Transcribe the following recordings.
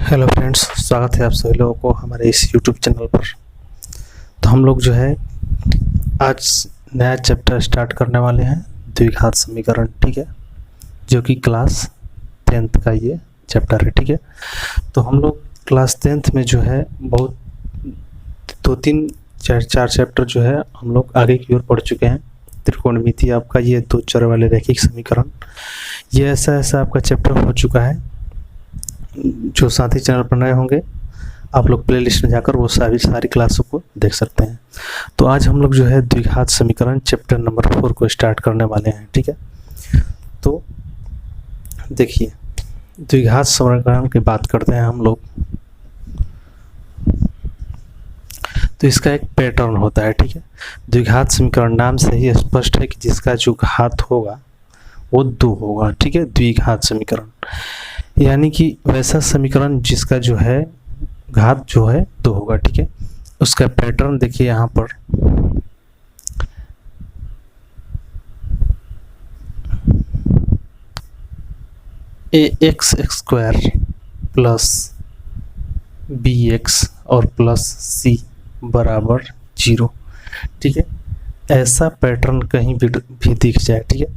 Hello friends, स्वागत है आप सभी लोगों को हमारे इस यूट्यूब चैनल पर। तो हम लोग जो है आज नया चैप्टर स्टार्ट करने वाले हैं, द्विघात समीकरण। ठीक है, जो कि क्लास 10th का ये चैप्टर है। ठीक है, तो हम लोग क्लास 10th में जो है बहुत चार चैप्टर जो है हम लोग आगे की ओर पढ़ चुके हैं। त्रिकोणमिति आपका ये दो चर वाले रैखिक समीकरण, ये ऐसा आपका चैप्टर हो चुका है। जो साथी चैनल पर नए होंगे आप लोग प्लेलिस्ट में जाकर वो सारी क्लासों को देख सकते हैं। तो आज हम लोग जो है द्विघात समीकरण चैप्टर नंबर 4 को स्टार्ट करने वाले हैं। ठीक है, तो देखिए द्विघात समीकरण की बात करते हैं हम लोग, तो इसका एक पैटर्न होता है। ठीक है, द्विघात समीकरण नाम से ही स्पष्ट है कि जिसका जो घात होगा वो 2 होगा। ठीक है, द्विघात समीकरण यानी कि वैसा समीकरण जिसका जो है घात जो है 2 होगा। ठीक है, उसका पैटर्न देखिए यहाँ पर ax² प्लस bx और प्लस c बराबर 0। ठीक है, ऐसा पैटर्न कहीं भी दिख जाए। ठीक है,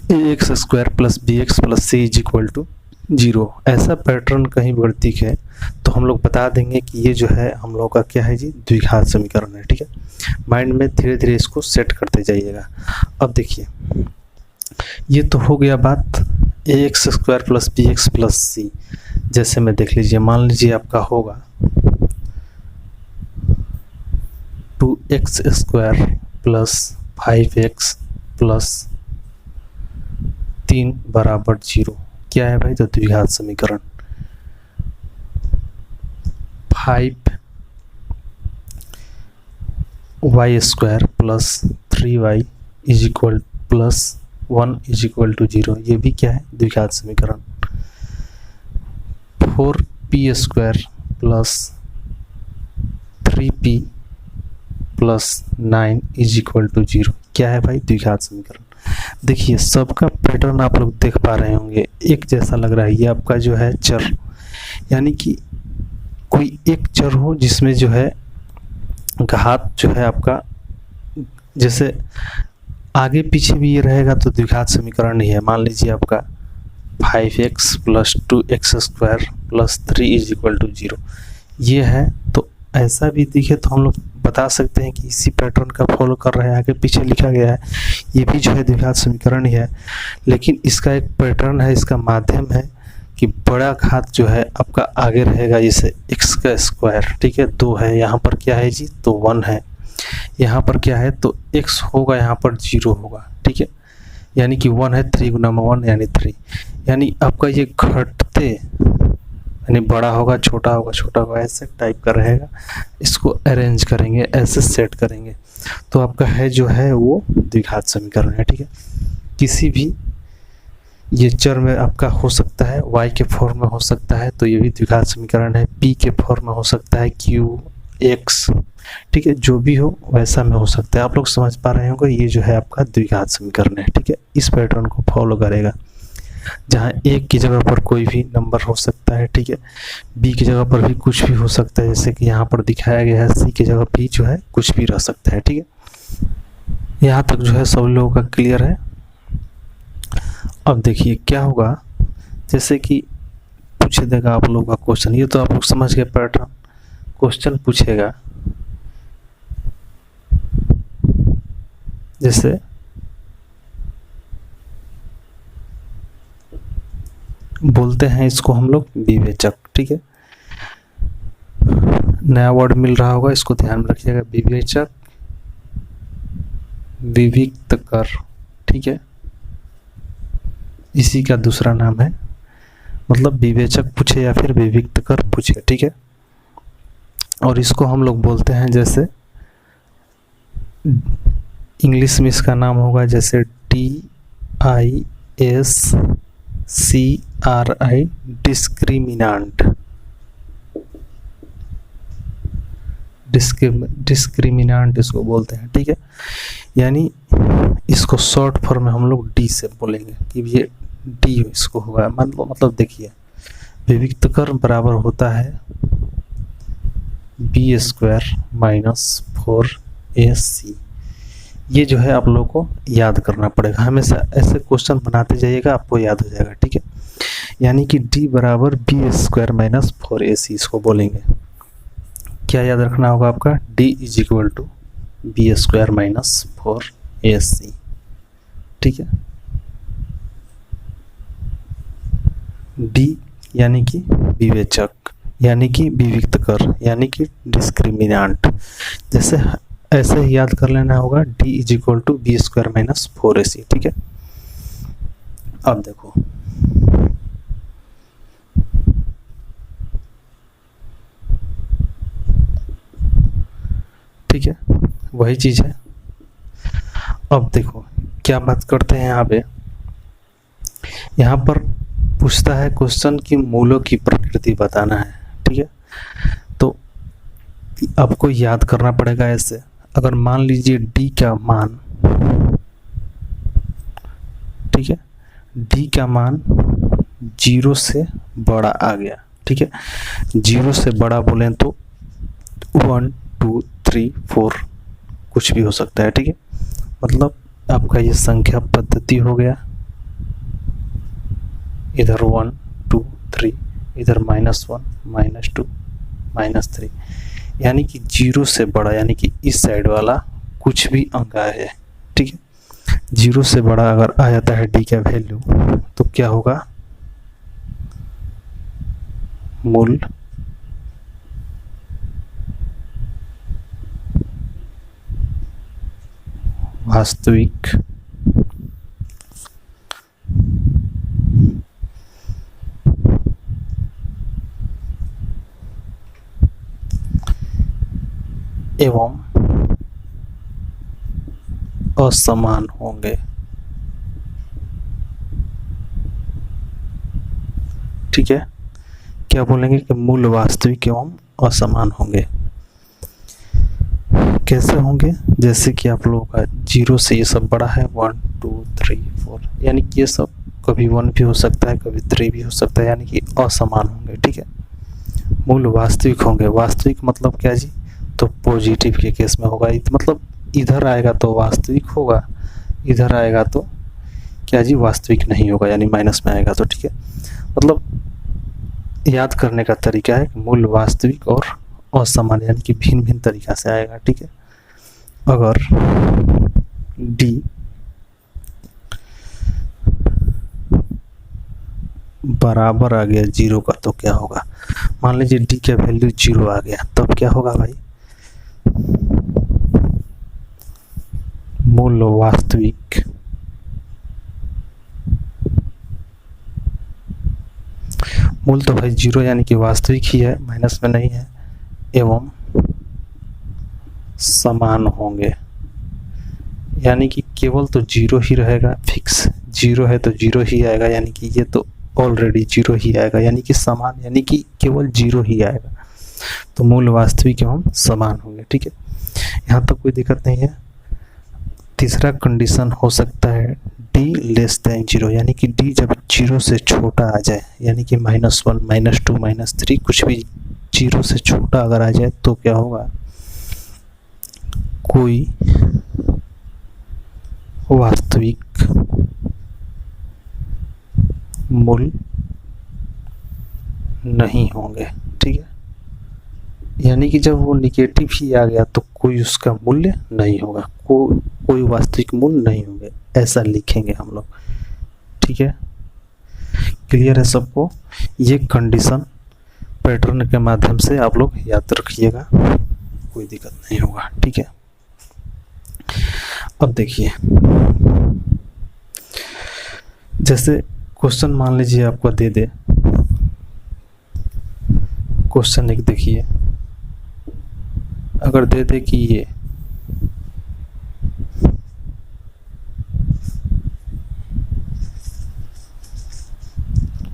ax² plus bx plus c is equal to 0, ऐसा पैटर्न कहीं भी दिखे तो हम लोग बता देंगे कि ये जो है हम लोग का क्या है जी, द्विघात समीकरण है। ठीक है, माइंड में धीरे धीरे इसको सेट करते जाइएगा। अब देखिए ये तो हो गया बात ax² plus bx plus c। जैसे में देख लीजिए, मान लीजिए आपका होगा 2x² प्लस 5x प्लस 3 बराबर 0। क्या है भाई, तो द्विघात समीकरण 5y² plus 3y is equal plus 1 is equal to 0। ये भी क्या है, द्विघात समीकरण 4p² plus 3p plus 9 is equal to 0। क्या है भाई, द्विघात समीकरण। देखिए सबका पैटर्न आप लोग देख पा रहे होंगे, एक जैसा लग रहा है। ये आपका जो है चर, यानी कि कोई एक चर हो जिसमें जो है घात जो है आपका जैसे आगे पीछे भी ये रहेगा तो द्विघात समीकरण ही है। मान लीजिए आपका 5x plus 2x² plus 3 is equal to 0 ये है, तो ऐसा भी दिखे तो हम लोग बता सकते हैं कि इसी पैटर्न का फॉलो कर रहे हैं, आगे पीछे लिखा गया है, ये भी जो है द्विघात समीकरण ही है। लेकिन इसका एक पैटर्न है, इसका माध्यम है कि बड़ा घात जो है आपका आगे रहेगा, जैसे x का स्क्वायर। ठीक है, 2 है, यहाँ पर क्या है जी, तो 1 है। यहाँ पर क्या है, तो x होगा, यहाँ पर 0 होगा। ठीक है, यानी कि 1 है, 3 गुना 1 यानी 3। यानी आपका ये घटते यानी बड़ा होगा छोटा होगा छोटा होगा, ऐसे टाइप का रहेगा। इसको अरेंज करेंगे, ऐसे सेट करेंगे तो आपका है जो है वो द्विघात समीकरण है। ठीक है, किसी भी ये चर में आपका हो सकता है, y के फॉर्म में हो सकता है तो ये भी द्विघात समीकरण है, p के फॉर्म में हो सकता है, q x। ठीक है, जो भी हो वैसा में हो सकता है। आप लोग समझ पा रहे होंगे, ये जो है आपका द्विघात समीकरण है। ठीक है, इस पैटर्न को फॉलो करेगा, जहाँ a की जगह पर कोई भी नंबर हो सकता है। ठीक है, b की जगह पर भी कुछ भी हो सकता है, जैसे कि यहाँ पर दिखाया गया है, c की जगह भी जो है कुछ भी रह सकता है। ठीक है, यहाँ तक जो है सब लोगों का क्लियर है। अब देखिए क्या होगा, जैसे कि पूछ देगा आप लोगों का क्वेश्चन, ये तो आप लोग समझ गए पैटर्न। क्वेश्चन पूछेगा जैसे बोलते हैं इसको हम लोग विवेचक। ठीक है, नया वर्ड मिल रहा होगा, इसको ध्यान में रखिएगा, विवेचक, विविक्त कर। ठीक है, इसी का दूसरा नाम है, मतलब विवेचक पूछे या फिर विविक्त कर पूछे। ठीक है, और इसको हम लोग बोलते हैं, जैसे इंग्लिश में इसका नाम होगा जैसे DISCRI, डिस्क्रिमिनांट। डिस्क्रिमिनांट इसको बोलते हैं। ठीक है, यानी इसको शॉर्ट फॉर्म में हम लोग डी से बोलेंगे कि ये डी इसको होगा। मतलब देखिए विविक्तकर बराबर होता है बी स्क्वायर माइनस 4ac। ये जो है आप लोगों को याद करना पड़ेगा, हमेशा ऐसे क्वेश्चन बनाते जाइएगा, आपको याद हो जाएगा, ठीक है। यानी कि d बराबर बी स्क्वायर माइनस 4ac, इसको बोलेंगे। क्या याद रखना होगा आपका, d is equal to B square minus 4ac, ठीक है। d यानी कि विवेचक, यानी कि विविक्तकर, यानी कि डिस्क्रिमिनेंट। जैसे ऐसे ही याद कर लेना होगा, d is equal to B square minus 4ac, ठीक है। अब देखो ठीक है, वही चीज है। अब देखो क्या बात करते हैं यहाँ पर पूछता है क्वेश्चन की मूलों की प्रकृति बताना है, ठीक है। तो आपको याद करना पड़ेगा ऐसे, अगर मान लीजिए d का मान, ठीक है, d का मान 0 से बड़ा आ गया, ठीक है। 0 से बड़ा बोलें तो 1 2 3 4 कुछ भी हो सकता है, ठीक है। मतलब आपका ये संख्या पद्धति हो गया, इधर 1 2 3, इधर -1 -2 -3, यानी कि 0 से बड़ा, यानी कि इस साइड वाला कुछ भी अंक है, ठीक है। 0 से बड़ा अगर आ जाता है d का वैल्यू, तो क्या होगा, मूल वास्तविक एवं असमान होंगे, ठीक है। क्या बोलेंगे कि मूल वास्तविक एवं असमान होंगे। कैसे होंगे, जैसे कि आप लोगों का 0 से ये सब बड़ा है, 1 2 3 4, यानी कि ये सब कभी 1 भी हो सकता है, कभी 3 भी हो सकता है, यानी कि असमान होंगे, ठीक है। मूल वास्तविक होंगे, वास्तविक मतलब क्या जी, तो पॉजिटिव के केस में होगा, मतलब इधर आएगा तो वास्तविक होगा, इधर आएगा तो क्या जी, वास्तविक नहीं होगा, यानी माइनस में आएगा तो, ठीक है। मतलब याद करने का तरीका है कि मूल वास्तविक और असमान, यानी कि भिन्न भिन्न तरीका से आएगा, ठीक है। अगर d बराबर आ गया 0 का, तो क्या होगा, मान लीजिए d का वैल्यू 0 आ गया, तब क्या होगा भाई, मूल वास्तविक मूल तो भाई 0 यानी कि वास्तविक ही है, माइनस में नहीं है, एवं समान होंगे, यानी कि केवल तो 0 ही रहेगा, फिक्स 0 है तो 0 ही आएगा, यानी कि ये तो ऑलरेडी 0 ही आएगा, यानी कि समान, यानी कि केवल 0 ही आएगा। तो मूल वास्तविक एवं समान होंगे, ठीक है। यहाँ तक कोई दिक्कत नहीं है। तीसरा कंडीशन हो सकता है d लेस देन 0, यानी कि d जब 0 से छोटा आ जाए, यानी कि -1 -2 -3 कुछ भी 0 से छोटा अगर आ जाए, तो क्या होगा, कोई वास्तविक मूल नहीं होंगे, ठीक है। यानी कि जब वो निगेटिव ही आ गया तो कोई उसका मूल्य नहीं होगा, कोई वास्तविक मूल्य नहीं होंगे, ऐसा लिखेंगे हम लोग, ठीक है। क्लियर है सबको, ये कंडीशन पैटर्न के माध्यम से आप लोग याद रखिएगा, कोई दिक्कत नहीं होगा, ठीक है। अब देखिए, जैसे क्वेश्चन मान लीजिए आपको दे दे, क्वेश्चन एक देखिए, अगर दे दे कि ये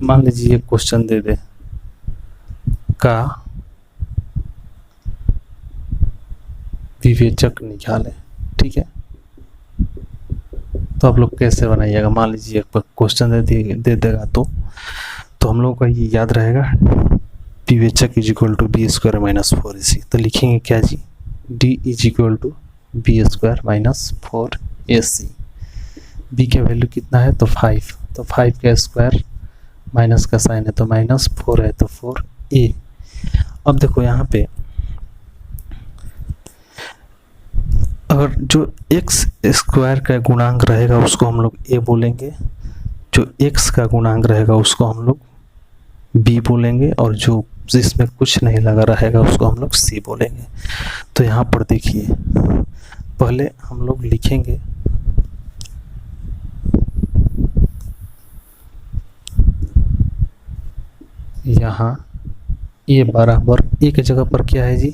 मान लीजिए क्वेश्चन दे दे का विवेचक निकालें, ठीक है। तो आप लोग कैसे बनाइएगा, मान लीजिए एक क्वेश्चन दे देगा, तो तो हम लोग का ये याद रहेगा, विवेचक is equal to B square minus 4ac। तो लिखेंगे क्या जी, D is equal to B square minus 4ac। B का वैल्यू कितना है तो 5, तो 5 का स्क्वायर माइनस का साइन है तो माइनस, 4 है तो 4a। अब देखो यहाँ पे अगर जो x स्क्वायर का गुणांक रहेगा उसको हम लोग a बोलेंगे, जो x का गुणांक रहेगा उसको हम लोग b बोलेंगे, और जो जिसमें कुछ नहीं लगा रहेगा उसको हम लोग c बोलेंगे। तो यहाँ पर देखिए पहले हम लोग लिखेंगे यहाँ a बराबर a की जगह पर क्या है जी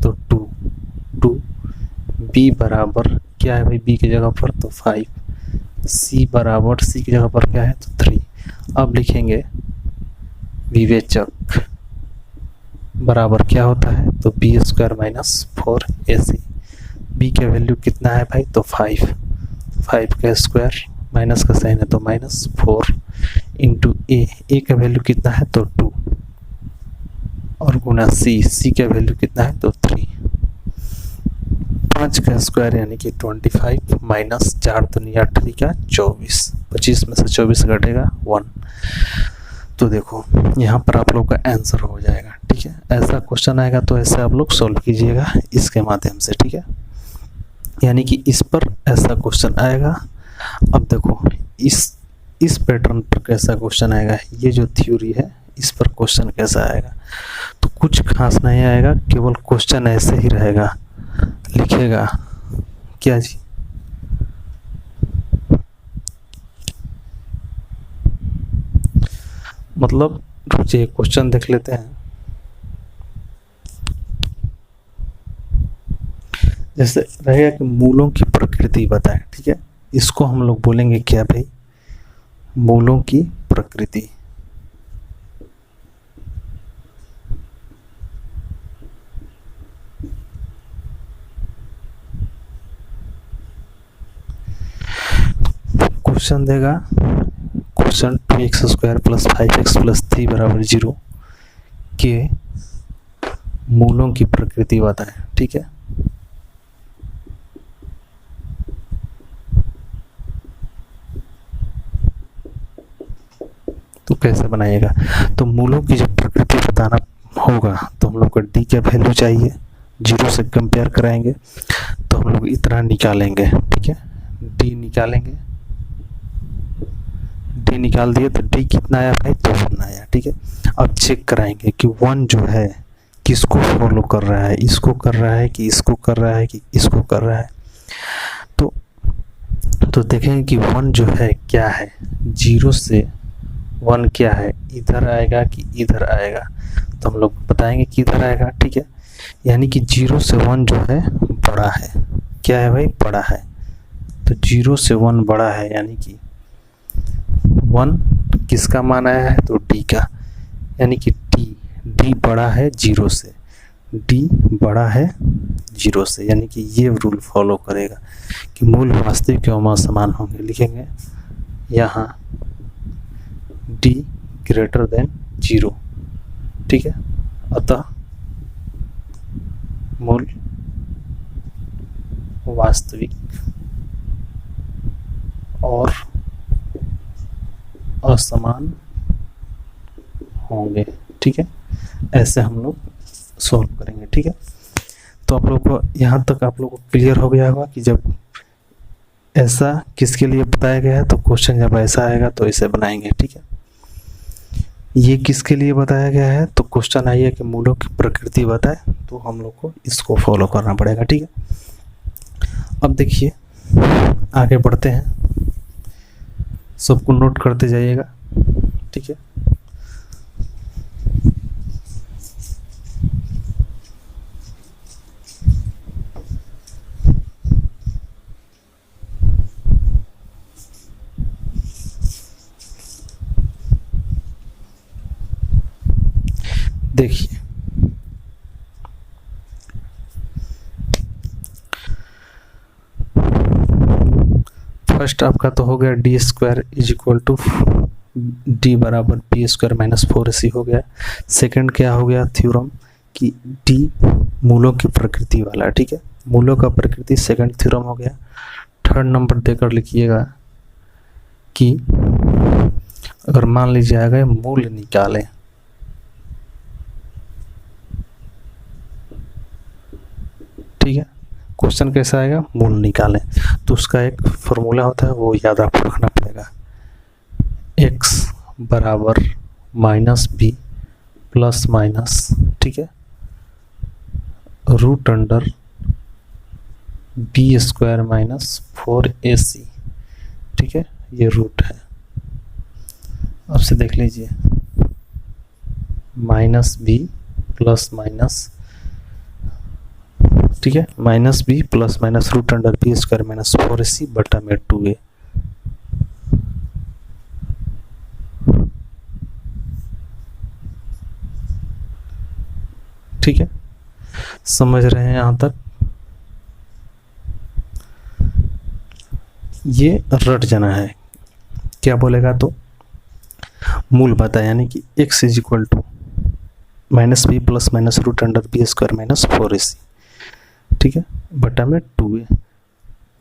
तो 2, b बराबर क्या है भाई b की जगह पर तो 5, c बराबर c की जगह पर क्या है तो 3। अब लिखेंगे विवेचक बराबर क्या होता है तो B square minus 4ac। b का वैल्यू कितना है भाई तो 5, 5 का स्क्वायर माइनस का साइन है तो माइनस 4 इंटू a का वैल्यू कितना है तो 2 और गुना c का वैल्यू कितना है तो 3। 5 का स्क्वायर यानी कि 25 माइनस 4 दुनिया 8 का 24, 25 में से 24 घटेगा 1। तो देखो यहाँ पर आप लोग का आंसर हो जाएगा। ठीक है, ऐसा क्वेश्चन आएगा तो ऐसे आप लोग सॉल्व कीजिएगा इसके माध्यम से। ठीक है, यानी कि इस पर ऐसा क्वेश्चन आएगा। अब देखो इस पैटर्न पर कैसा क्वेश्चन आएगा, ये जो थ्योरी है इस पर क्वेश्चन कैसा आएगा। तो कुछ खास नहीं आएगा, केवल क्वेश्चन ऐसे ही रहेगा। लिखेगा क्या जी मतलब रुचिए क्वेश्चन देख लेते हैं। जैसे रहेगा कि मूलों की प्रकृति बताएं। ठीक है, इसको हम लोग बोलेंगे क्या भाई, मूलों की प्रकृति। क्वेश्चन देगा question 2x square plus 5x plus 3 बराबर 0 के मूलों की प्रकृति बताएं। ठीक है, तो कैसे बनाइएगा, तो मूलों की जब प्रकृति बताना होगा तो हम लोग को डी का वैल्यू चाहिए, 0 से कंपेयर कराएंगे तो हम लोग इतना निकालेंगे। ठीक है, डी निकालेंगे, डी निकाल दिए तो डी कितना आया भाई तो 1 आया। ठीक है, अब चेक कराएंगे कि 1 जो है किसको फॉलो कर रहा है, इसको कर रहा है कि इसको कर रहा है कि इसको कर रहा है। तो देखेंगे कि 1 जो है क्या है, 0 से 1 क्या है, इधर आएगा कि इधर आएगा, तो हम लोग बताएंगे कि इधर आएगा। ठीक है, यानी कि 0 से 1 जो है बड़ा है, क्या है भाई बड़ा है, तो 0 से 1 बड़ा है, यानी कि 1 किसका मान आया है तो डी का, यानी कि डी बड़ा है 0 से, डी बड़ा है 0 से, यानी कि ये रूल फॉलो करेगा कि मूल वास्तविक एवं असमान होंगे। लिखेंगे यहाँ डी ग्रेटर देन 0। ठीक है, अतः मूल वास्तविक और असमान होंगे। ठीक है, ऐसे हम लोग सॉल्व करेंगे। ठीक है, तो आप लोग को यहाँ तक आप लोग को क्लियर हो गया होगा कि जब ऐसा किसके लिए बताया गया है तो क्वेश्चन जब ऐसा आएगा तो इसे बनाएंगे। ठीक है, ये किसके लिए बताया गया है तो क्वेश्चन आई है कि मूलों की प्रकृति बताए, तो हम लोग को इसको फॉलो करना पड़ेगा। ठीक है, अब देखिए आगे बढ़ते हैं, सबको नोट करते जाइएगा। ठीक है, देखिए फर्स्ट आपका तो हो गया D square is equal to D बराबर बी स्क्वायर माइनस 4ac हो गया। सेकंड क्या हो गया थ्योरम कि डी मूलों की प्रकृति वाला, ठीक है, मूलों का प्रकृति सेकंड थ्योरम हो गया। थर्ड नंबर देकर लिखिएगा कि अगर मान लीजिए आ गए मूल निकालें, ठीक है, क्वेश्चन कैसा आएगा, मूल निकालें, तो उसका एक फॉर्मूला होता है, वो याद आपको रखना पड़ेगा। x बराबर माइनस बी प्लस माइनस, ठीक है, root under B square minus 4ac, ठीक है, ये रूट है। अब से देख लीजिए माइनस बी प्लस माइनस, ठीक है, minus B plus minus root under B square minus 4ac बटा में 2a, ठीक है, समझ रहे हैं यहाँ तक। ये रट जाना है, क्या बोलेगा तो मूल बता, यानी कि x is equal to minus B plus minus root under B square minus 4ac, ठीक है, बटा में 2a।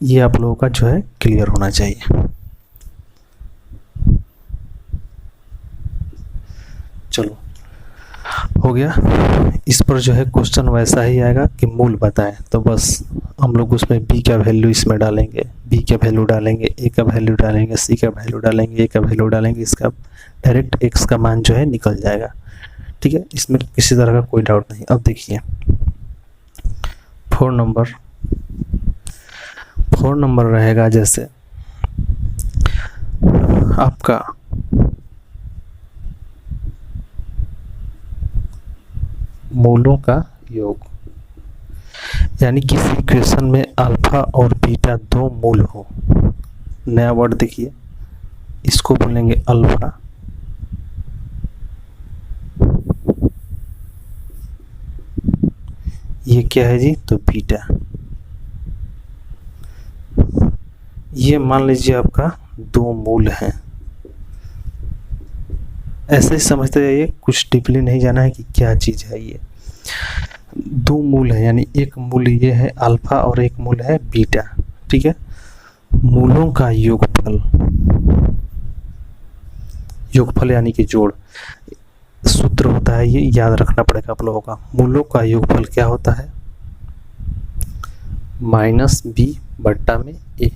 ये आप लोगों का जो है क्लियर होना चाहिए। चलो हो गया। इस पर जो है क्वेश्चन वैसा ही आएगा कि मूल बताएं, तो बस हम लोग उसमें b का वैल्यू इसमें डालेंगे, b का वैल्यू डालेंगे, a का वैल्यू डालेंगे, c का वैल्यू डालेंगे, a का वैल्यू डालेंगे, इसका डायरेक्ट x का मान जो है निकल जाएगा, ठीक है, इसमें किसी तरह का कोई डाउट नहीं। अब देखिए 4 नंबर रहेगा, जैसे आपका मूलों का योग, यानी किसी इक्वेशन में अल्फा और बीटा दो मूल हो। नया वर्ड देखिए, इसको बोलेंगे अल्फा, ये क्या है जी, तो बीटा। ये मान लीजिए आपका दो मूल हैं, ऐसे ही समझते जाइए, कुछ डीपली नहीं जाना है कि क्या चीज़ है। ये दो मूल है, यानी एक मूल ये है अल्फा और एक मूल है बीटा, ठीक है। मूलों का योगफल यानी कि जोड़ सूत्र होता है, ये याद रखना पड़ेगा आप लोगों का। मूलों का योगफल क्या होता है, माइनस बी बट्टा में ए,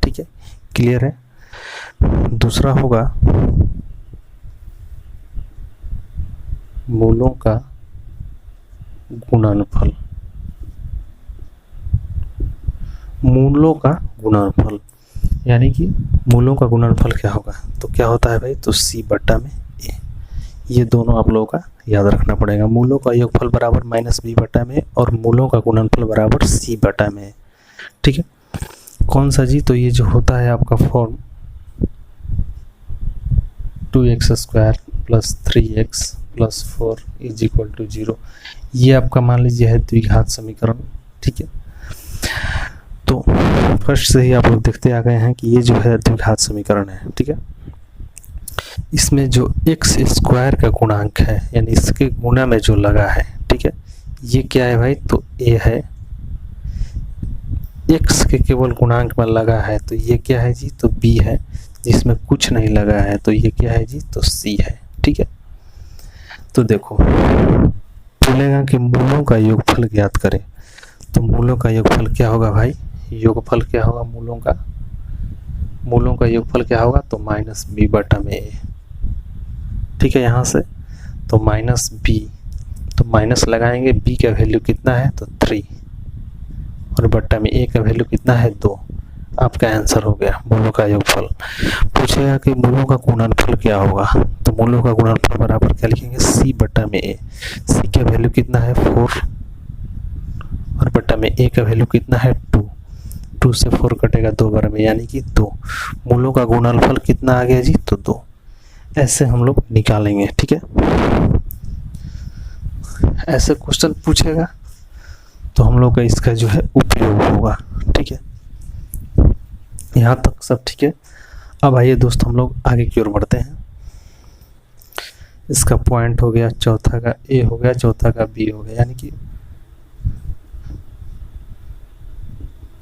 ठीक है, क्लियर है। दूसरा होगा मूलों का गुणनफल, मूलों का गुणनफल, यानी कि मूलों का गुणनफल क्या होगा, तो क्या होता है भाई, तो c बट्टा में a। ये दोनों आप लोगों का याद रखना पड़ेगा। मूलों का योगफल बराबर माइनस b बट्टा में और मूलों का गुणनफल बराबर c बट्टा में, ठीक है। कौन सा जी, तो ये जो होता है आपका form 2x square plus 3x plus 4 is equal to 0। ये आपका मान लीजिए है द्विघात समीकरण, ठीक है। तो फर्स्ट से ही आप लोग देखते आ गए हैं कि ये जो है द्विघात समीकरण है, ठीक है। इसमें जो x स्क्वायर का गुणांक है, यानी इसके गुणा में जो लगा है, ठीक है, ये क्या है भाई, तो a है। x के केवल गुणांक में लगा है, तो ये क्या है जी, तो b है। जिसमें कुछ नहीं लगा है, तो ये क्या है जी, तो c है, ठीक है। तो देखो बोलेगा कि मूलों का योगफल ज्ञात करें, तो मूलों का योगफल क्या होगा भाई, योगफल क्या होगा मूलों का योगफल क्या होगा, तो माइनस बी बटा में ए, ठीक है। यहाँ से तो माइनस बी, तो माइनस लगाएंगे, बी का वैल्यू कितना है, तो 3, और बट्टा में ए का वैल्यू कितना है, 2। आपका आंसर हो गया मूलों का योगफल। पूछेगा कि मूलों का गुणनफल क्या होगा, तो मूलों का गुणनफल बराबर क्या लिखेंगे, c बट्टा में a। c का वैल्यू कितना है, 4, और बट्टा में a का वैल्यू कितना है, 2। 2 से 4 कटेगा 2 बार में, यानी कि 2। मूलों का गुणनफल कितना आ गया जी, तो 2। ऐसे हम लोग निकालेंगे, ठीक है। ऐसे क्वेश्चन पूछेगा तो हम लोग का इसका जो है उपयोग होगा, ठीक है। यहाँ तक सब ठीक है। अब आइए दोस्त हम लोग आगे की ओर बढ़ते हैं। इसका पॉइंट हो गया, चौथा का ए हो गया, चौथा का बी हो गया, यानी कि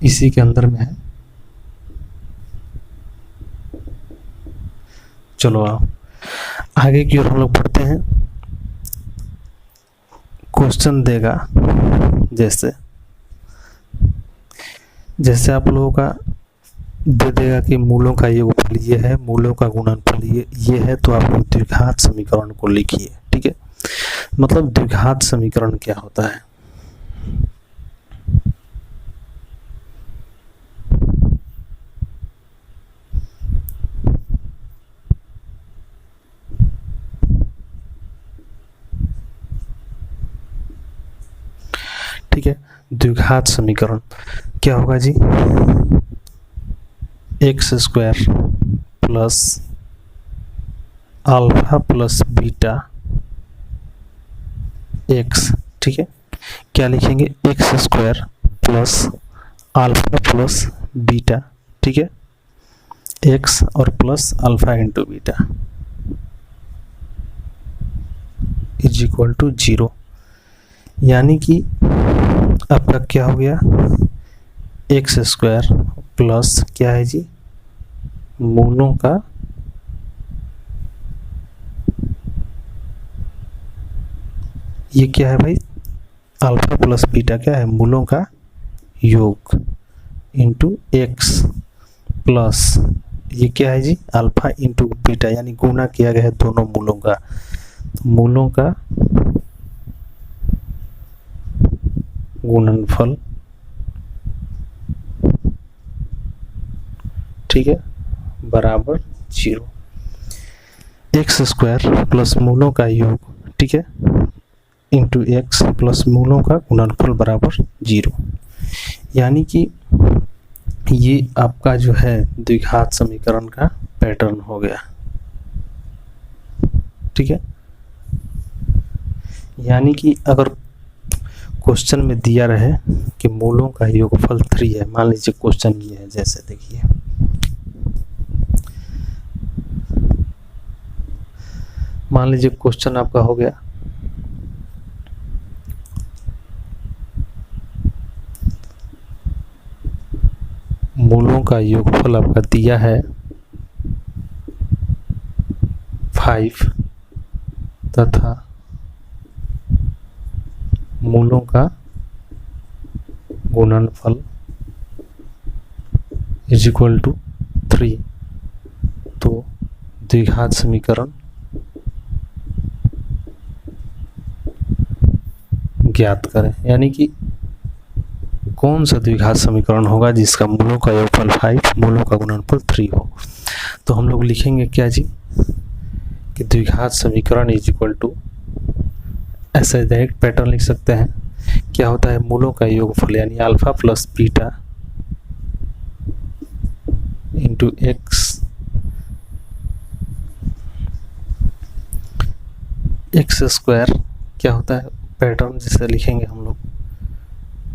इसी के अंदर में है। चलो आओ आगे की ओर हम लोग पढ़ते हैं। क्वेश्चन देगा जैसे आप लोगों का दे देगा कि मूलों का योगफल ये है, मूलों का गुणनफल ये है, तो आप लोग द्विघात समीकरण को लिखिए। ठीक है, मतलब द्विघात समीकरण क्या होता है? ठीक है, द्विघात समीकरण क्या होगा जी? X square plus alpha plus beta X. ठीक है, क्या लिखेंगे? X square plus alpha plus beta, ठीक है, एक्स और plus alpha into beta is equal to 0। यानी कि आपका क्या हो गया? एक्स स्क्वायर प्लस क्या है जी? मूलों का ये क्या है भाई? अल्फा प्लस बीटा क्या है? मूलों का योग इंटू एक्स प्लस ये क्या है जी? अल्फा इंटू बीटा, यानी गुणा किया गया है दोनों मूलों का, तो मूलों का गुणनफल। ठीक है, बराबर 0। एक्स स्क्वायर प्लस मूलों का योग, ठीक है, इंटू एक्स प्लस मूलों का गुणनफल बराबर 0। यानी कि ये आपका जो है द्विघात समीकरण का पैटर्न हो गया। ठीक है, यानी कि अगर क्वेश्चन में दिया रहे कि मूलों का योगफल 3 है, मान लीजिए क्वेश्चन ये है, जैसे देखिए मान लीजिए क्वेश्चन आपका हो गया मूलों का योगफल आपका दिया है 5 तथा मूलों का गुणनफल इज इक्वल टू 3, तो द्विघात समीकरण ज्ञात करें। यानी कि कौन सा द्विघात समीकरण होगा जिसका मूलों का योगफल 5, मूलों का गुणनफल 3 हो? तो हम लोग लिखेंगे क्या जी कि द्विघात समीकरण इज इक्वल टू, ऐसे डायरेक्ट पैटर्न लिख सकते हैं। क्या होता है? मूलों का योगफल यानी alpha plus beta into x square, क्या होता है पैटर्न जिसे लिखेंगे हम लोग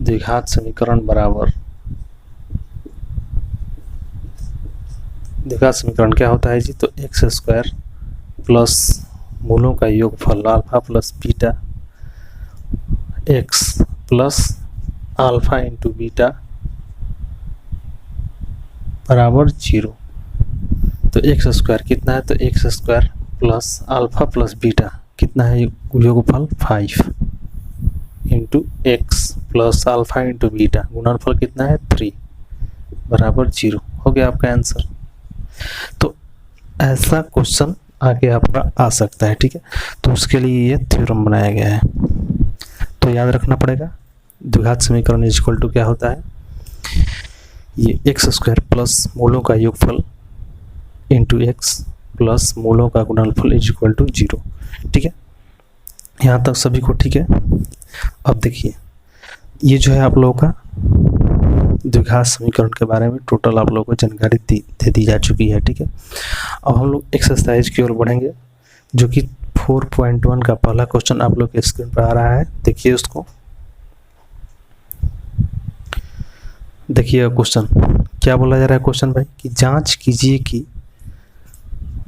द्विघात समीकरण बराबर, द्विघात समीकरण क्या होता है जी? तो एक्स स्क्वायर प्लस मूलों का योगफल alpha plus beta x plus alpha into beta बराबर 0। तो एक्स स्क्वायर कितना है? तो x square plus alpha plus beta कितना है? योगफल 5 into x plus alpha into beta, गुणनफल कितना है? 3 बराबर 0। हो गया आपका आंसर। तो ऐसा क्वेश्चन आगे आपका आ सकता है। ठीक है, तो उसके लिए ये थ्योरम बनाया गया है, तो याद रखना पड़ेगा। द्विघात समीकरण इज इक्वल टू क्या होता है? ये एक्स स्क्वायर प्लस मूलों का योगफल इंटू एक्स प्लस मूलों का गुणनफल इज इक्वल टू 0। ठीक है, यहाँ तक सभी को ठीक है। अब देखिए ये जो है आप लोगों का द्विघात समीकरण के बारे में टोटल आप लोगों को जानकारी दे दी जा चुकी है। ठीक है, अब हम लोग एक्सरसाइज की ओर बढ़ेंगे, जो कि 4.1 का पहला क्वेश्चन आप लोग के स्क्रीन पर आ रहा है। देखिए उसको, देखिए क्वेश्चन क्या बोला जा रहा है। क्वेश्चन भाई कि जांच कीजिए कि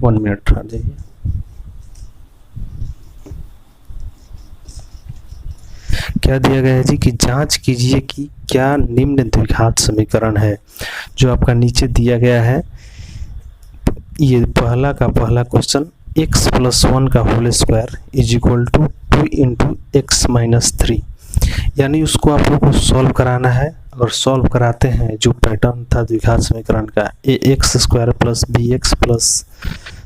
1 मिनट ठहर जाइए। क्या दिया गया है जी कि जांच कीजिए कि क्या निम्न द्विघात समीकरण है जो आपका नीचे दिया गया है। ये पहला क्वेश्चन x प्लस 1 का whole square is equal to 2 into X minus 3, यानी उसको आप लोग को सॉल्व कराना है। और सॉल्व कराते हैं जो पैटर्न था द्विघात समीकरण का A X square plus B X plus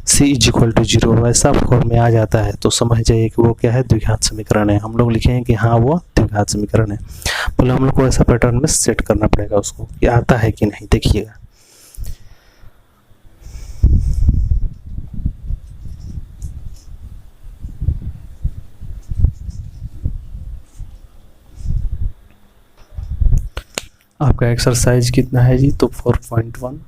C is equal to 0 वैसा फॉर्म में आ जाता है तो समझ जाइए कि वो क्या है, द्विघात समीकरण है। हम लोग लिखेंगे कि हाँ वो द्विघात समीकरण है। पहले हम लोग को ऐसा पैटर्न में सेट करना पड़ेगा उसको कि आता है कि नहीं। देखिएगा आपका एक्सरसाइज कितना है जी, तो 4.1।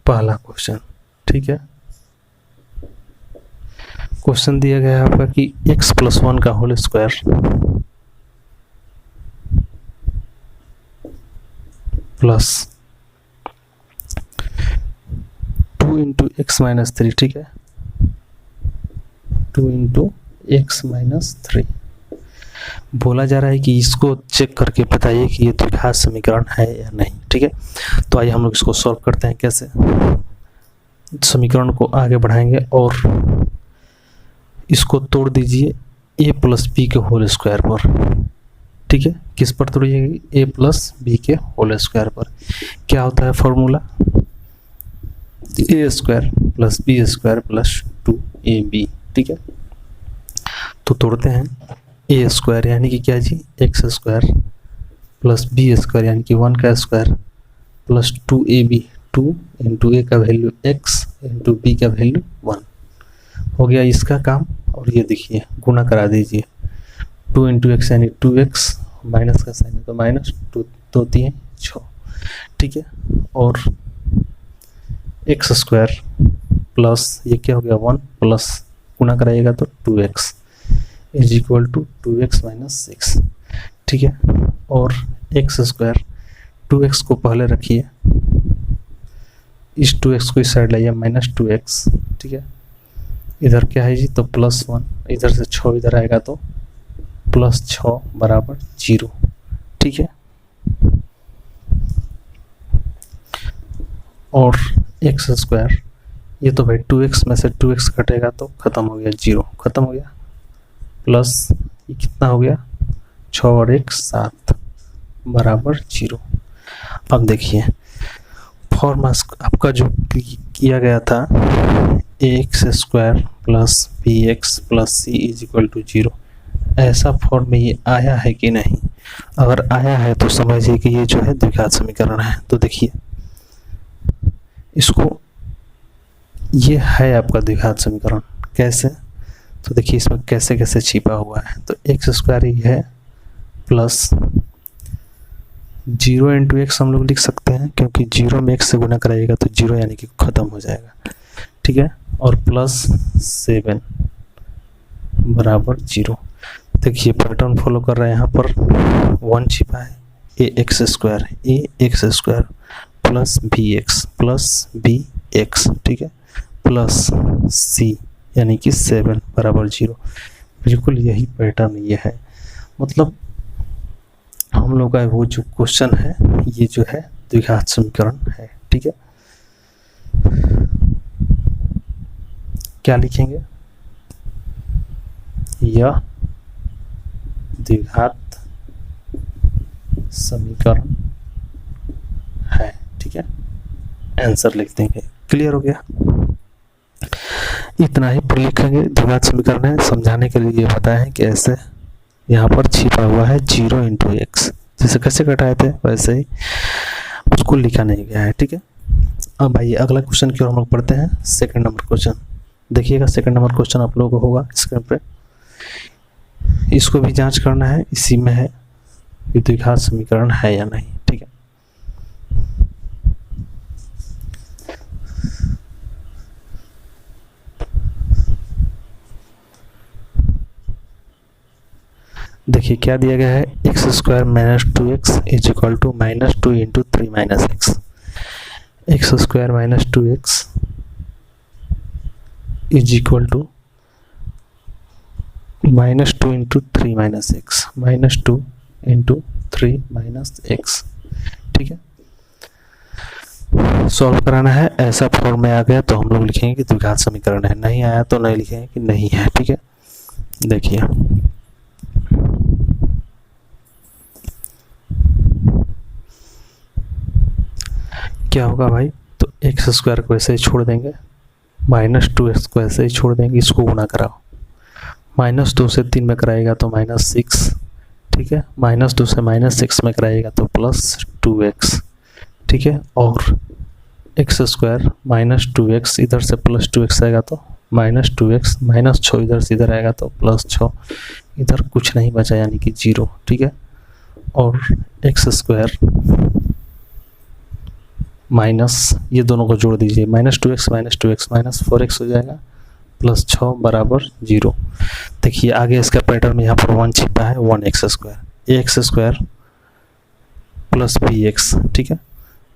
पहला क्वेश्चन, ठीक है। क्वेश्चन दिया गया है आपका कि x प्लस 1 का whole square plus 2 into X minus 3, ठीक है, 2 इंटू एक्स माइनस 3 बोला जा रहा है कि इसको चेक करके बताइए कि ये द्विघात समीकरण है या नहीं, ठीक है। तो आइए हम लोग इसको सॉल्व करते हैं। कैसे समीकरण को आगे बढ़ाएंगे और इसको तोड़ दीजिए a प्लस बी के होल स्क्वायर पर, ठीक है। किस पर तोड़िएगा, a प्लस बी के होल स्क्वायर पर। क्या होता है formula, a square plus B square plus 2ab, ठीक है। तो तोड़ते हैं a स्क्वायर यानी कि क्या जी, X square plus B square यानी कि 1 का स्क्वायर प्लस 2ab, 2 इंटू ए का वैल्यू x इंटू बी का वैल्यू 1 हो गया इसका काम। और ये देखिए गुणा करा दीजिए, 2 इंटू एक्स यानी 2x, माइनस का साइन है तो माइनस 2 2 3 6, ठीक है। और एक्स स्क्वायर प्लस ये क्या हो गया 1 प्लस गुणा कराइएगा तो 2x is equal to 2x minus 6, ठीक है। और एक्स स्क्वायर 2x को पहले रखिए, इस 2x को इस साइड लाइए माइनस 2x, ठीक है। इधर क्या है जी, तो प्लस 1, इधर से 6 इधर आएगा तो प्लस 6 बराबर 0, ठीक है। और एक्स स्क्वायर ये तो भाई 2x में से 2x कटेगा तो खत्म हो गया, 0 खत्म हो गया। प्लस ये कितना हो गया, 6 और 1 7 बराबर 0। अब देखिए फॉर्मा आपका जो किया गया था X square plus B X plus C is equal to 0, ऐसा फॉर्म में ये आया है कि नहीं। अगर आया है तो समझिए कि ये जो है द्विघात समीकरण है। तो देखिए इसको, ये है आपका द्विघात समीकरण। कैसे, तो देखिए इसमें कैसे कैसे छिपा हुआ है। तो एक्स स्क्वायर ही है प्लस 0 इंटू एक्स हम लोग लिख सकते हैं क्योंकि 0 में x से गुना कराइएगा तो 0 यानी कि ख़त्म हो जाएगा, ठीक है। और प्लस 7 बराबर 0। देखिए पैटर्न फॉलो कर रहे हैं, यहाँ पर 1 छिपा है, A X square plus B X, ठीक है, प्लस सी यानी कि 7 बराबर 0। बिल्कुल यही पैटर्न ये है। मतलब हम लोग का वो जो क्वेश्चन है ये जो है द्विघात समीकरण है, ठीक है। क्या लिखेंगे, यह द्विघात समीकरण है, ठीक है। आंसर लिख देंगे, क्लियर हो गया। इतना ही पर लिखेंगे, द्विघात समीकरण है। समझाने के लिए बताया है कि ऐसे यहाँ पर छिपा हुआ है 0 इंटू एक्स, जैसे कैसे घटाए थे वैसे ही उसको लिखा नहीं गया है, ठीक है। अब आइए अगला क्वेश्चन की ओर हम लोग पढ़ते हैं। सेकंड नंबर क्वेश्चन देखिएगा, सेकंड नंबर क्वेश्चन आप लोगों को होगा स्क्रीन पे। इसको भी जांच करना है, इसी में है कि द्विघात समीकरण है या नहीं, ठीक है। देखिए क्या दिया गया है, x square minus 2x is equal to minus 2 into 3 minus X. X square minus 2x is equal to minus 2 into 3 minus X, minus 2 into 3 minus X. ठीक है, सॉल्व कराना है। ऐसा फॉर्म में आ गया तो हम लोग लिखेंगे कि द्विघात समीकरण है, नहीं आया तो नहीं लिखेंगे कि नहीं है। ठीक है, देखिए क्या होगा भाई, तो एक्स स्क्वायर को ऐसे ही छोड़ देंगे, माइनस 2x को ऐसे ही छोड़ देंगे, इसको गुना कराओ, माइनस 2 से 3 में कराएगा तो माइनस 6। ठीक है, माइनस 2 से माइनस 6 में कराएगा तो प्लस 2x। ठीक है, और एक्स स्क्वायर माइनस 2x इधर से प्लस 2x आएगा तो माइनस 2x, माइनस 6 इधर से इधर आएगा तो प्लस 6, इधर कुछ नहीं बचा यानी कि 0। ठीक है, और एक्स स्क्वायर माइनस, ये दोनों को जोड़ दीजिए, माइनस 2x माइनस 4x हो जाएगा, प्लस 6 बराबर 0। देखिए आगे इसका पैटर्न में यहाँ पर 1 छिपा है, 1x square, x square plus bx। ठीक है,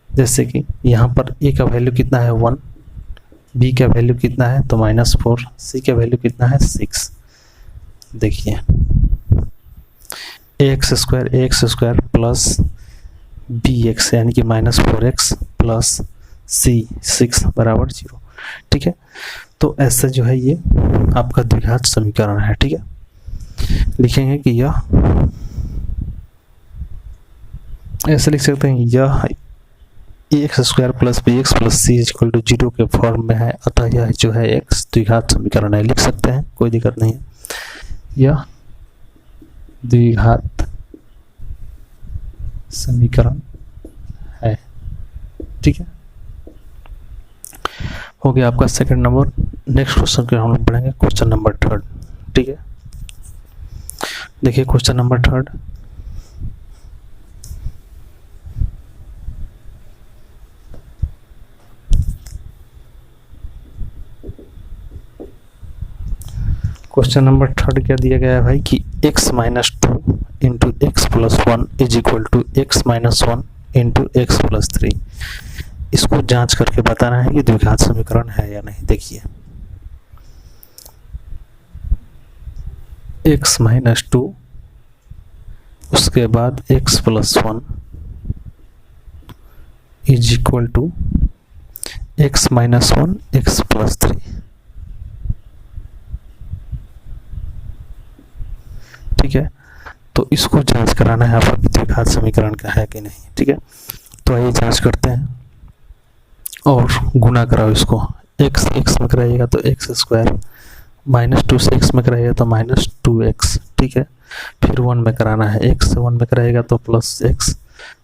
जैसे कि यहाँ पर a का वैल्यू कितना है 1, b का वैल्यू कितना है तो -4, c का वैल्यू कितना है 6। देखिए एक्स स्क्वायर प्लस bx यानी कि -4x प्लस c 6 बराबर 0। ठीक है, तो ऐसा जो है ये आपका द्विघात समीकरण है। ठीक है, लिखेंगे कि यह, ऐसे लिख सकते हैं, यह X square plus bx plus c equal to 0 के फॉर्म में है, अतः यह जो है एक द्विघात समीकरण है। लिख सकते हैं, कोई दिक्कत नहीं है, यह द्विघात समीकरण है। ठीक है, हो गया आपका सेकंड नंबर। नेक्स्ट क्वेश्चन के हम लोग पढ़ेंगे क्वेश्चन नंबर 3। ठीक है, देखिए क्वेश्चन नंबर 3, क्वेश्चन नंबर 3 क्या दिया गया है भाई कि x minus 2 into x plus 1 is equal to x minus 1 into x plus 3। इसको जांच करके बताना है कि द्विघात समीकरण है या नहीं। देखिए x माइनस 2, उसके बाद x plus 1 is equal to x minus 1 x plus 3। ठीक है, तो इसको जांच कराना है आपका द्विघात समीकरण का है कि नहीं। ठीक है, तो आइए जांच करते हैं और गुना कराओ इसको, x में कराइएगा तो एक्स स्क्वायर, -2 से x में कराइएगा तो -2x। ठीक है, फिर 1 में कराना है, x से 1 में कराइएगा तो प्लस x,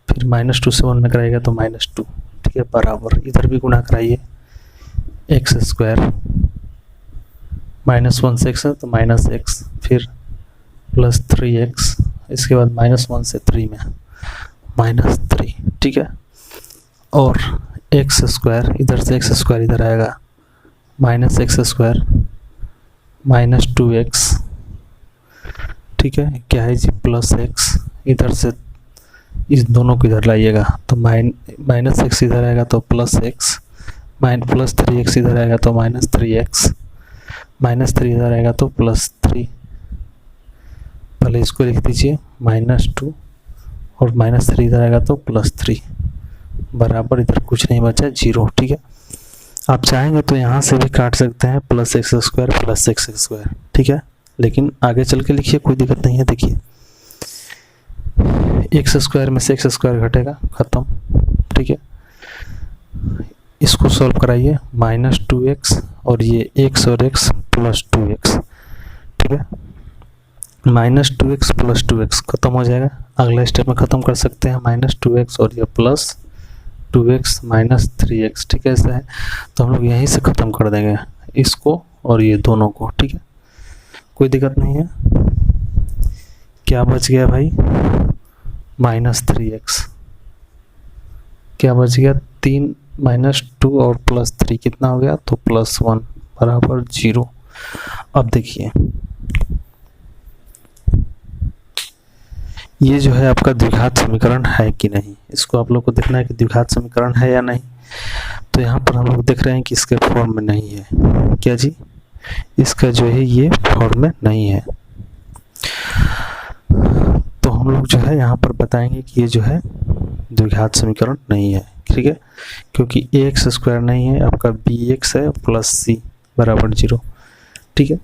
फिर -2 से 1 में कराइएगा तो -2। ठीक है, बराबर, इधर भी गुना कराइए, एक्स स्क्वायर -1 से x है तो -x, फिर प्लस 3x, इसके बाद -1 से 3 में -3। ठीक है, और एक्स स्क्वायर, इधर से एक्स स्क्वायर इधर आएगा, -x स्क्वायर -2x। ठीक है, क्या है जी, प्लस x, इधर से इस दोनों को इधर लाइएगा तो -x इधर आएगा तो प्लस x, प्लस 3x इधर आएगा तो -3x, -3 इधर आएगा तो प्लस 3। पहले इसको लिख दीजिए, -2 और -3 इधर आएगा तो प्लस 3 बराबर, इधर कुछ नहीं बचा, 0। ठीक है, आप चाहेंगे तो यहाँ से भी काट सकते हैं, plus x square plus x square. ठीक है, लेकिन आगे चल के लिखिए, कोई दिक्कत नहीं है। देखिए एक्स स्क्वायर में से एक्स स्क्वायर घटेगा, खत्म। ठीक है, इसको सॉल्व कराइए, -2x और ये x और x प्लस 2x। ठीक है, -2x प्लस 2x खत्म हो जाएगा, अगला स्टेप में ख़त्म कर सकते हैं, -2x और ये प्लस 2x -3x। ठीक है, ऐसा है तो हम लोग यहीं से ख़त्म कर देंगे इसको और ये दोनों को। ठीक है, कोई दिक्कत नहीं है। क्या बच गया भाई, -3x, क्या बच गया, 3 -2 और प्लस 3 कितना हो गया, तो +1 बराबर 0। अब देखिए ये जो है आपका द्विघात समीकरण है कि नहीं, इसको आप लोग को देखना है कि द्विघात समीकरण है या नहीं। तो यहाँ पर हम लोग देख रहे हैं कि इसके फॉर्म में नहीं है, क्या जी, इसका जो है ये फॉर्म में नहीं है। तो हम लोग जो है यहाँ पर बताएंगे कि ये जो है द्विघात समीकरण नहीं है, ठीक है, क्योंकि ax स्क्वायर नहीं है, आपका bx है प्लस c बराबर 0, ठीक है।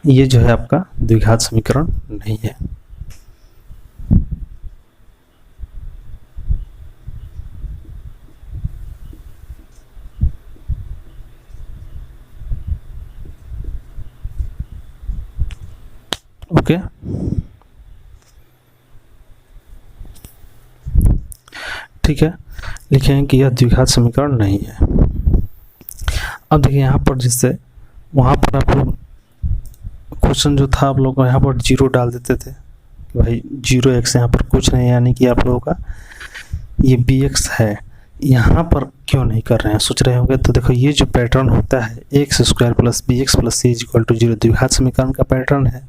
ये जो है आपका द्विघात समीकरण नहीं है। ओके, ठीक है, लिखें कि यह द्विघात समीकरण नहीं है। अब देखिए यहाँ पर जिससे वहाँ पर आप लोग क्वेश्चन जो था आप लोग यहाँ पर 0 डाल देते थे कि भाई 0x यहाँ पर कुछ नहीं, यानी कि आप लोगों का ये bx है, यहाँ पर क्यों नहीं कर रहे हैं, सोच रहे होंगे। तो देखो ये जो पैटर्न होता है x square plus bx plus c equal to 0 द्विघात समीकरण का पैटर्न है,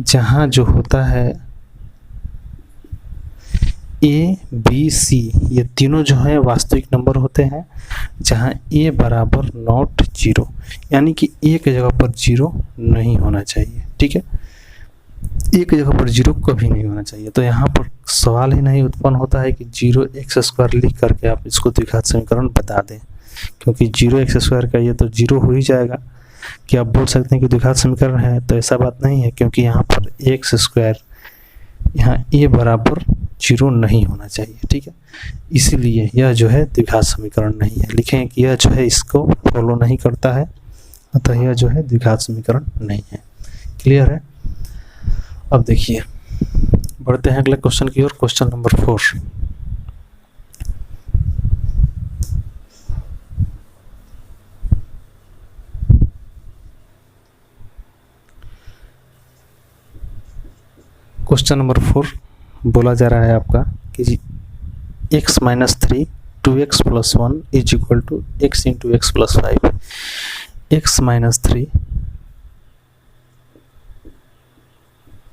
जहाँ जो होता है a b c ये तीनों जो है वास्तविक नंबर होते हैं, जहाँ a बराबर नॉट 0, यानी कि a की जगह पर 0 नहीं होना चाहिए, ठीक है, a की जगह पर 0 कभी नहीं होना चाहिए। तो यहाँ पर सवाल ही नहीं उत्पन्न होता है कि 0x स्क्वायर लिख करके आप इसको द्विघात समीकरण बता दें, क्योंकि 0x स्क्वायर का ये तो 0 हो ही जाएगा कि आप बोल सकते हैं कि द्विघात समीकरण है। तो ऐसा बात नहीं है, क्योंकि यहाँ पर x स्क्वायर यहाँ a बराबर 0 नहीं होना चाहिए, ठीक है, इसीलिए यह जो है द्विघात समीकरण नहीं है। लिखें कि यह जो है इसको फॉलो नहीं करता है, अतः यह जो है द्विघात समीकरण नहीं है। क्लियर है। अब देखिए बढ़ते हैं अगले क्वेश्चन की ओर, क्वेश्चन नंबर 4। क्वेश्चन नंबर 4 बोला जा रहा है आपका कि x minus 3 2x plus 1 is equal to x into x plus 5। x minus 3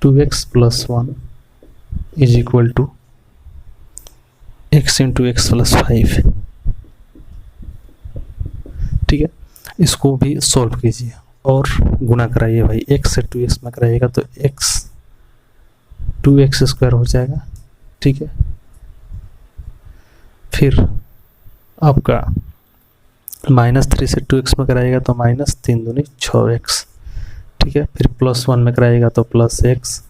2x plus 1 is equal to x into x plus 5, ठीक है। इसको भी सॉल्व कीजिए और गुणा कराइए भाई, x से 2x में कराइएगा तो x 2x स्क्वायर हो जाएगा, ठीक है। फिर आपका माइनस 3 से 2x में कराइएगा तो माइनस 3 दूनी 6x, ठीक है। फिर प्लस 1 में कराइएगा तो प्लस x,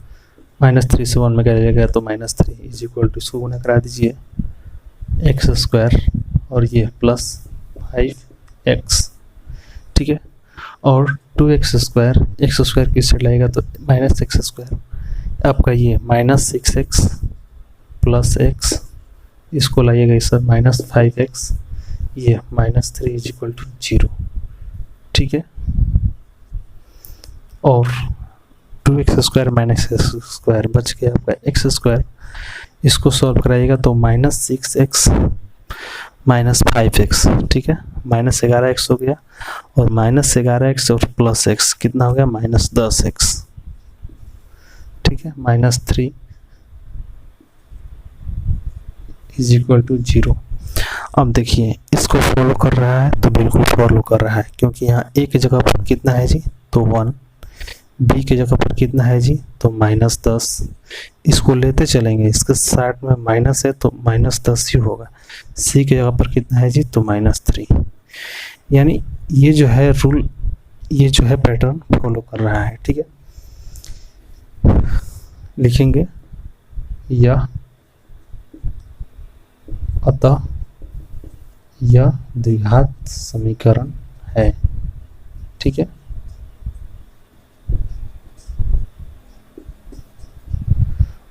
माइनस 3 से 1 में कराइएगा तो माइनस 3 इज इक्वल टू, इसको गुना करा दीजिए x स्क्वायर और ये प्लस 5x, ठीक है। और 2x स्क्वायर, x स्क्वायर किस साइड लाएगा तो माइनस x स्क्वायर, आपका ये माइनस 6x प्लस x, इसको लाइएगा इस माइनस 5x, ये माइनस 3 इज इक्वल टू 0, ठीक है। और 2x square minus x square बच गया आपका x स्क्वायर, इसको सॉल्व कराइएगा तो माइनस 6x माइनस 5x, ठीक है, माइनस 11x हो गया, और माइनस 11x और प्लस x कितना हो गया माइनस 10x, ठीक है, माइनस 3 इज इक्वल टू 0। अब देखिए इसको फॉलो कर रहा है तो बिल्कुल फॉलो कर रहा है, क्योंकि यहाँ a की जगह पर कितना है जी तो 1, b की जगह पर कितना है जी तो माइनस 10, इसको लेते चलेंगे, इसके साथ में माइनस है तो माइनस 10 ही होगा। c की जगह पर कितना है जी तो माइनस 3, यानी ये जो है रूल, ये जो है पैटर्न फॉलो कर रहा है, ठीक है। लिखेंगे यह, अतः यह द्विघात समीकरण है, ठीक है।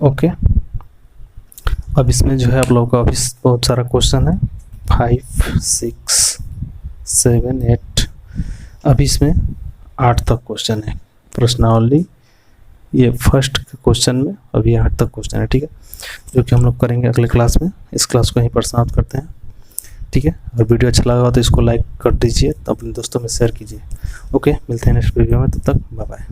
ओके, अब इसमें जो है आप लोगों का अभी बहुत सारा क्वेश्चन है, 5 6 7 8, अभी इसमें 8 तक क्वेश्चन है प्रश्नावली, ये फर्स्ट क्वेश्चन में अभी 8 तक क्वेश्चन है, ठीक है, जो कि हम लोग करेंगे अगले क्लास में। इस क्लास को यहीं पर समाप्त करते हैं, ठीक है। अगर वीडियो अच्छा लगा तो इसको लाइक कर दीजिए, तो अपने दोस्तों में शेयर कीजिए। ओके, मिलते हैं नेक्स्ट वीडियो में, तब तक बाय बाय।